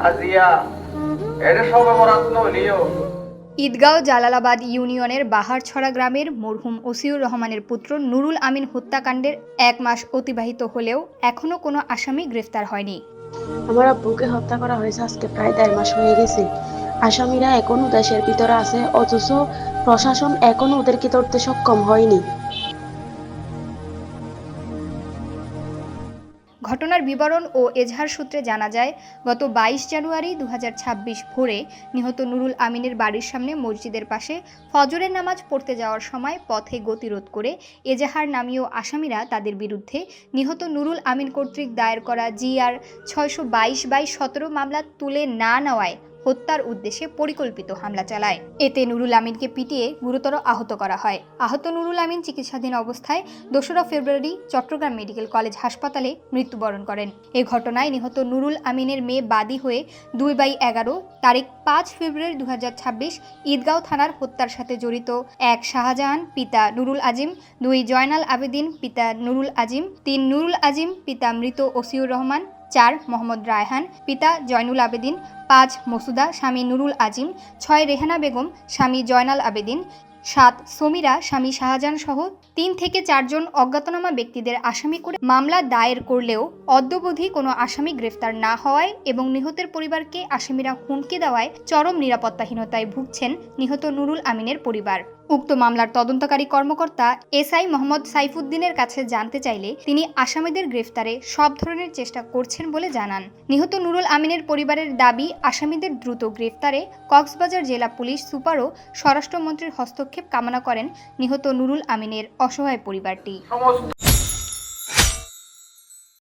আজিয়া এর সবে বরাত নলিও। ঈদগাঁও জালালাবাদ ইউনিয়নের বাহারছড়া গ্রামের মরহুম ওসিউর রহমানের পুত্র নুরুল আমিন হত্যাকাণ্ডের 1 মাস অতিবাহিত হলেও এখনো কোনো আসামি গ্রেফতার হয়নি। আমার আব্বুকে হত্যা করা হয়েছে আজকে প্রায় 1.5 মাস হয়ে গেছে। আসামিরা এখনো দেশের ভিতরে আছে, অথচ প্রশাসন এখনো ওদেরকে ধরতে সক্ষম হয়নি। ঘটনার বিবরণ ও এজাহার সূত্রে জানা যায়, গত 22 জানুয়ারি 2026 ভোরে নিহত নুরুল আমিনের বাড়ির সামনে মসজিদের পাশে ফজরের নামাজ পড়তে যাওয়ার সময় পথে গতিরোধ করে এজাহার নামীয় আসামিরা তাদের বিরুদ্ধে নিহত নুরুল আমিন কর্তৃক দায়ের করা GR 622/17 মামলা তুলে না নেওয়ায় হত্যার উদ্দেশ্যে পরিকল্পিত হামলা চালায়। এতে নুরুল আমিনকে পিটিয়ে গুরুতর আহত করা হয়। আহত নুরুল আমিন চিকিৎসাধীন অবস্থায় 2রা ফেব্রুয়ারি চট্টগ্রাম মেডিকেল কলেজ হাসপাতালে মৃত্যুবরণ করেন। এ ঘটনায় নিহত নুরুল আমিনের মেয়ে বাদী হয়ে 2/11 তারিখ 5 ফেব্রুয়ারি 2026 ঈদগাঁও থানার হত্যার সাথে জড়িত 1 শাহজাহান পিতা নুরুল আজিম, 2 জয়নাল আবেদিন পিতা নুরুল আজিম, 3 নুরুল আজিম পিতা মৃত ওসিউর রহমান, 4 মোহাম্মদ রায়হান পিতা জয়নুল আবেদিন, 5 মসুদা স্বামী নুরুল আজিম, 6 রেহানা বেগম স্বামী জয়নাল আবেদিন, 7 সমীরা স্বামী শাহজাহান সহ 3 থেকে 4 জন অজ্ঞাতনামা ব্যক্তিদের আসামি করে মামলা দায়ের করলেও অদ্যাবধি কোনো আসামি গ্রেফতার না হওয়ায় এবং নিহতের পরিবারকে আসামিরা হুমকি দেওয়ায় চরম নিরাপত্তাহীনতায় ভুগছেন নিহত নুরুল আমিনের পরিবার। উক্ত মামলার তদন্তকারী কর্মকর্তা SI মোহাম্মদ সাইফুদ্দিনের কাছে জানতে চাইলে তিনি আসামিদের গ্রেফতারে সব ধরনের চেষ্টা করছেন বলে জানান। নিহত নুরুল আমিনের পরিবারের দাবি, আসামিদের দ্রুত গ্রেফতারে কক্সবাজার জেলা পুলিশ সুপারও স্বরাষ্ট্রমন্ত্রীর হস্তক্ষেপ কামনা করেন নিহত নুরুল আমিনের অসহায় পরিবারটি।